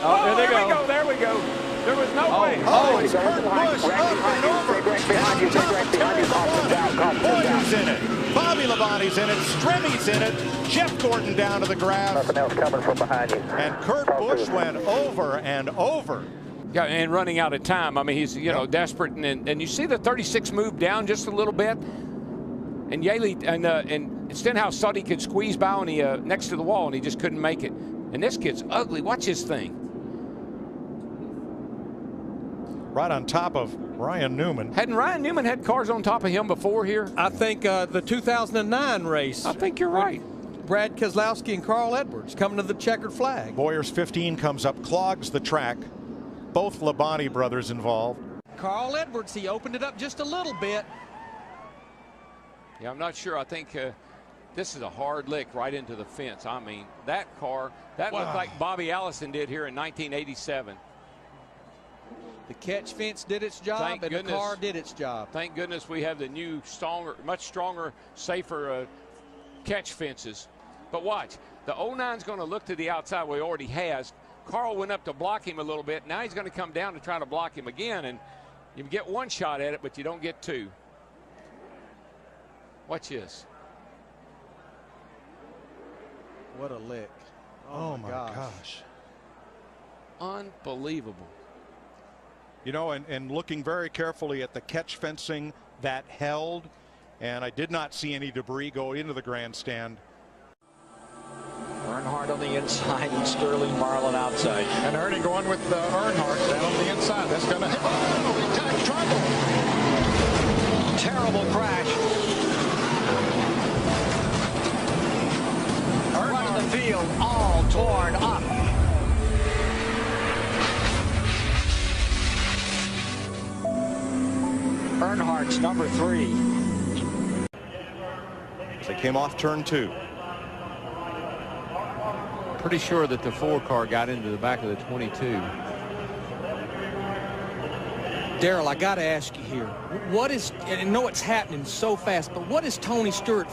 Oh, there we go. There we go. There was no way. Oh, it's Kurt Busch up and over. Boyer's in it. Bobby Labonte's in it. Stremmy's in it. Jeff Gordon down to the ground. Nothing else coming from behind you. And Kurt Busch went over and over. Yeah, and running out of time. I mean, he's, you know, desperate. And you see the 36 move down just a little bit. And Yaley and Stenhouse thought he could squeeze by on the next to the wall, and he just couldn't make it. And this kid's ugly. Watch his thing. Right on top of Ryan Newman. Hadn't Ryan Newman had cars on top of him before here? I think the 2009 race. I think you're right. Brad Keselowski and Carl Edwards coming to the checkered flag. Boyer's 15 comes up, clogs the track. Both Labonte brothers involved. Carl Edwards, he opened it up just a little bit. Yeah, I'm not sure. I think this is a hard lick right into the fence. I mean, that car, that looked like Bobby Allison did here in 1987. The catch fence did its job, and the car did its job. Thank goodness we have the new, stronger, much stronger, safer catch fences. But watch, the 09's going to look to the outside where he already has. Carl went up to block him a little bit. Now he's going to come down to try to block him again, and you get one shot at it, but you don't get two. Watch this. What a lick. Oh my gosh. Unbelievable. You know, and looking very carefully at the catch fencing that held, and I did not see any debris go into the grandstand. Earnhardt on the inside and Sterling Marlin outside. And Ernie going with Earnhardt down on the inside. That's going to hit. Oh, he got trouble. Terrible crash. Front of the field all torn up. Earnhardt's number 3. As they came off turn 2. Pretty sure that the 4 car got into the back of the 22. Darrell, I got to ask you here. What is, and I know it's happening so fast, but what is Tony Stewart?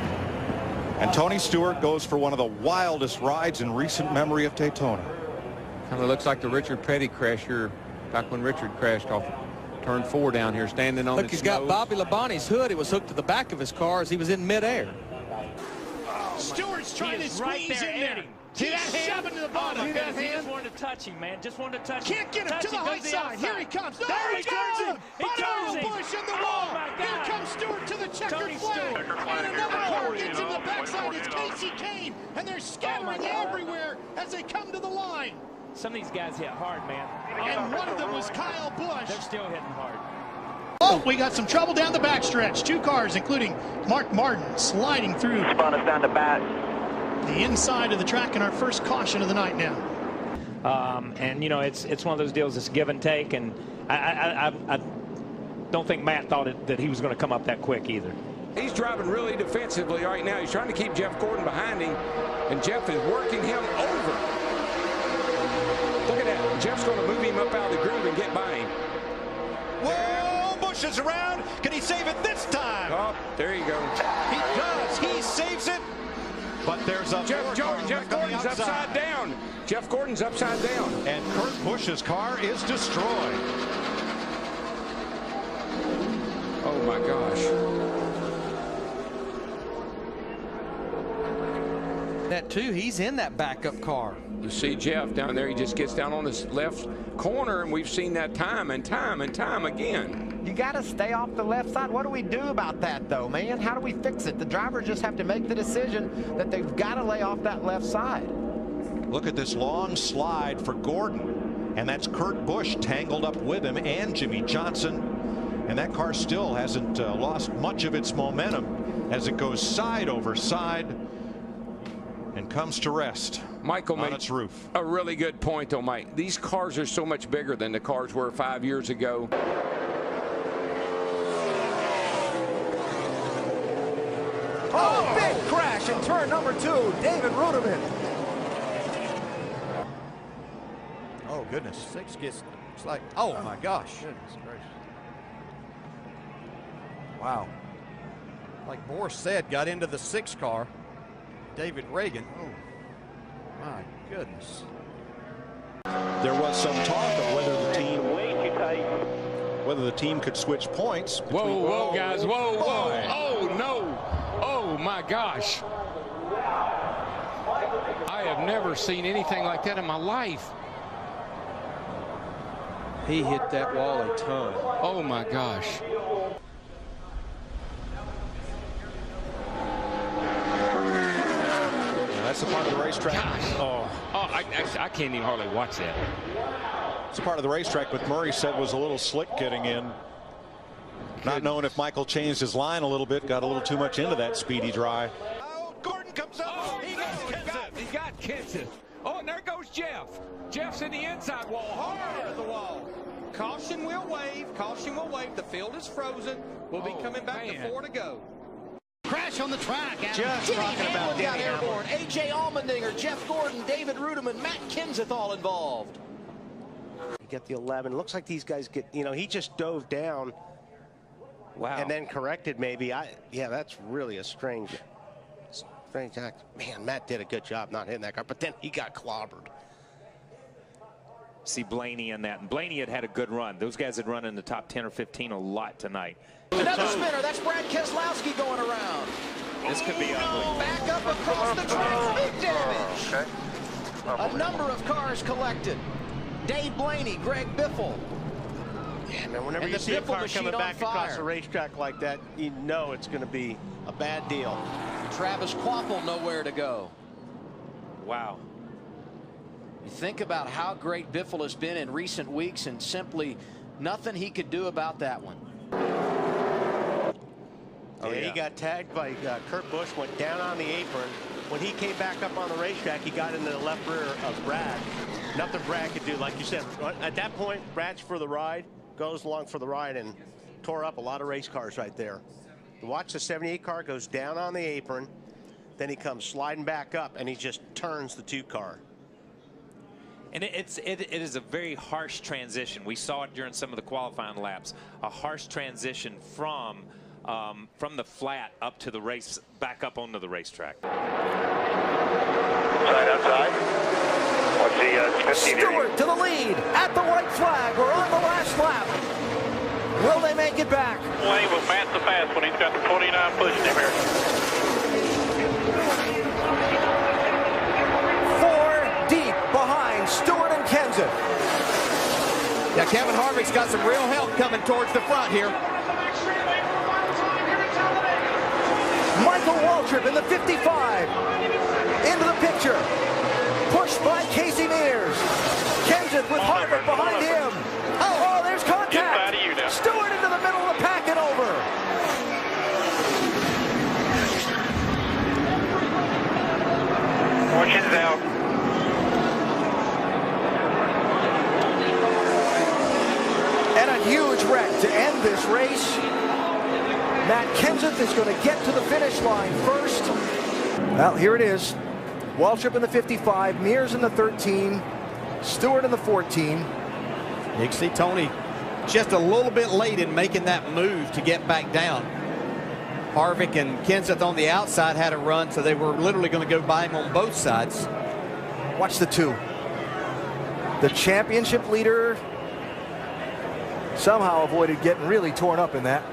And Tony Stewart goes for one of the wildest rides in recent memory of Daytona. Kind of looks like the Richard Petty crash here, back when Richard crashed off turn 4 down here, standing on the Look, he's got Bobby Labonte's hood. It was hooked to the back of his car as he was in midair. Stewart's trying to squeeze in there. See that hand? Shoving to the bottom. See that hand? He just wanted to touch him, man. Just wanted to touch him. Can't get him to the high side. Here he comes. There There he he goes. He turns him. Busch in the Oh, wall. my God. Here comes Stewart to the checkered Tony flag. Stewart. And another car gets in the backside. It's Casey Kane. And they're scattering everywhere as they come to the line. Some of these guys hit hard, man. And one of them was Kyle Busch. They're still hitting hard. Oh, we got some trouble down the backstretch. 2 cars, including Mark Martin, sliding through Spun us down to bat. the inside of the track in our first caution of the night now. And, you know, it's one of those deals that's give and take. And I don't think Matt thought that he was going to come up that quick either. He's driving really defensively right now. He's trying to keep Jeff Gordon behind him, and Jeff is working him over. Look at that. Jeff's going to move him up out of the groove and get by him. Whoa, Busch is around. Can he save it this time? Oh, there you go. He does. He saves it. But there's a Jeff Gordon's upside down. Jeff Gordon's upside down. And Kurt Busch's car is destroyed. Oh, my gosh. That too, he's in that backup car. You see Jeff down there, he just gets down on his left corner, and we've seen that time and time and time again. You got to stay off the left side. What do we do about that, though, man? How do we fix it? The drivers just have to make the decision that they've got to lay off that left side. Look at this long slide for Gordon. And that's Kurt Busch tangled up with him and Jimmy Johnson. And that car still hasn't lost much of its momentum as it goes side over side and comes to rest Michael on its roof. A really good point, though, Mike. These cars are so much bigger than the cars were 5 years ago. Oh, big crash in turn number 2. David Ruderman. Oh, goodness. 6 gets, it's like, oh, my gosh. Goodness gracious. Wow. Like Boris said, got into the 6 car. David Reagan. Oh, my goodness. There was some talk of whether the team could switch points. Whoa, guys, whoa. Oh, no. Oh, my gosh. I have never seen anything like that in my life. He hit that wall a ton. Oh, my gosh. That's a part of the racetrack. Gosh. I can't even hardly watch that. It's a part of the racetrack, but Murray said was a little slick getting in. Not knowing if Michael changed his line a little bit, got a little too much into that speedy dry. Oh, Gordon comes up. Oh, he got Kenseth. Oh, and there goes Jeff. Jeff's in the inside wall, hard to the wall. Caution will wave. Caution will wave. The field is frozen. We'll be coming back to 4 to go. Crash on the track. Just Denny talking about Hamlin got Denny airborne. A.J. Allmendinger, Jeff Gordon, David Rudiman, Matt Kenseth all involved. You get the 11. Looks like these guys get, he just dove down. Wow. And then corrected maybe. Yeah, that's really a strange act. Man, Matt did a good job not hitting that car, but then he got clobbered. See Blaney in that, and Blaney had a good run. Those guys had run in the top 10 or 15 a lot tonight. Another spinner. That's Brad Keselowski going around. This could be ugly. Back up across the track. Big damage. A number of cars collected. Dave Blaney, Greg Biffle. Yeah, man, whenever you see a car coming back across the racetrack like that, you know it's going to be a bad deal. Travis Kvapil nowhere to go. Wow. You think about how great Biffle has been in recent weeks, and simply nothing he could do about that one. Oh, yeah, he got tagged by Kurt Busch, went down on the apron. When he came back up on the racetrack, he got into the left rear of Brad. Nothing Brad could do, like you said. At that point, Brad's for the ride, goes along for the ride, and tore up a lot of race cars right there. Watch the 78 car goes down on the apron, then he comes sliding back up, and he just turns the 2 car. And it is a very harsh transition. We saw it during some of the qualifying laps. A harsh transition from the flat up to the race, back up onto the racetrack. Outside. Stewart to the lead at the white flag. We're on the last lap. Will they make it back? Wave of Matt the fast one. He's got the 49 pushing him here. 4 deep behind Stewart and Kenseth. Now Kevin Harvick's got some real help coming towards the front here. Michael Waltrip in the 55. Into the picture. Pushed by Casey Mears. Kenseth with Harvick behind him. Oh, there's contact. Stewart into the middle of the pack and over. Fortune's out. And a huge wreck to end this race. Matt Kenseth is going to get to the finish line first. Well, here it is. Waltrip in the 55, Mears in the 13, Stewart in the 14. You can see Tony just a little bit late in making that move to get back down. Harvick and Kenseth on the outside had a run, so they were literally going to go by him on both sides. Watch the 2. The championship leader somehow avoided getting really torn up in that.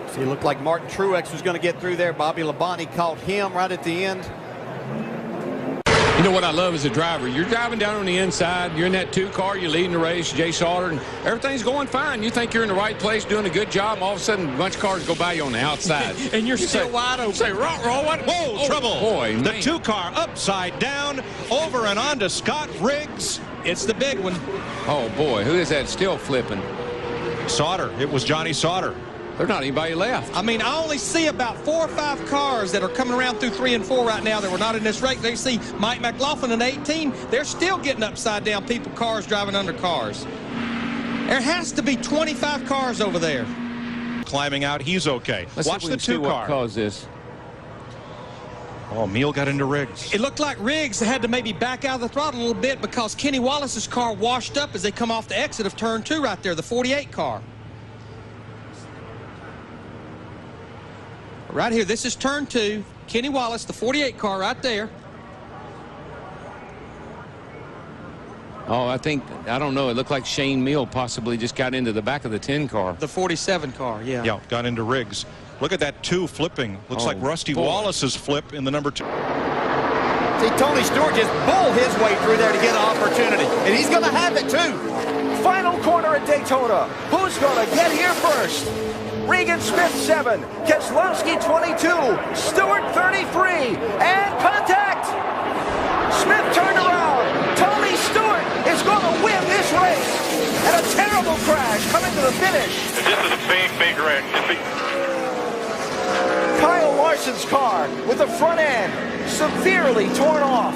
See, it looked like Martin Truex was going to get through there. Bobby Labonte caught him right at the end. You know what I love as a driver? You're driving down on the inside. You're in that 2 car. You're leading the race. Jay Sauter, and everything's going fine. You think you're in the right place, doing a good job. And all of a sudden, a bunch of cars go by you on the outside. And you're still wide open. Say, what? Whoa, trouble. Boy, the man. 2 car upside down, over and on to Scott Riggs. It's the big one. Oh, boy. Who is that still flipping? Sauter. It was Johnny Sauter. There's not anybody left. I mean, I only see about 4 or 5 cars that are coming around through 3 and 4 right now that were not in this race. They see Mike McLaughlin in 18. They're still getting upside down people, cars driving under cars. There has to be 25 cars over there. Climbing out, he's okay. Watch the 2 car. What caused this? Oh, Meal got into Riggs. It looked like Riggs had to maybe back out of the throttle a little bit because Kenny Wallace's car washed up as they come off the exit of turn 2 right there, the 48 car. Right here, this is turn 2. Kenny Wallace, the 48 car right there. Oh, I don't know. It looked like Shane Meal possibly just got into the back of the 10 car. The 47 car, yeah. Yeah, got into Riggs. Look at that 2 flipping. Looks like Rusty Wallace's flip in the number 2. See, Tony Stewart just bull his way through there to get an opportunity, and he's going to have it too. Final corner at Daytona. Who's going to get here first? Regan Smith 7, Keselowski 22, Stewart 33, and contact. Smith turned around. Tony Stewart is going to win this race. And a terrible crash coming to the finish. This is a big, big wreck. Kyle Larson's car with the front end severely torn off.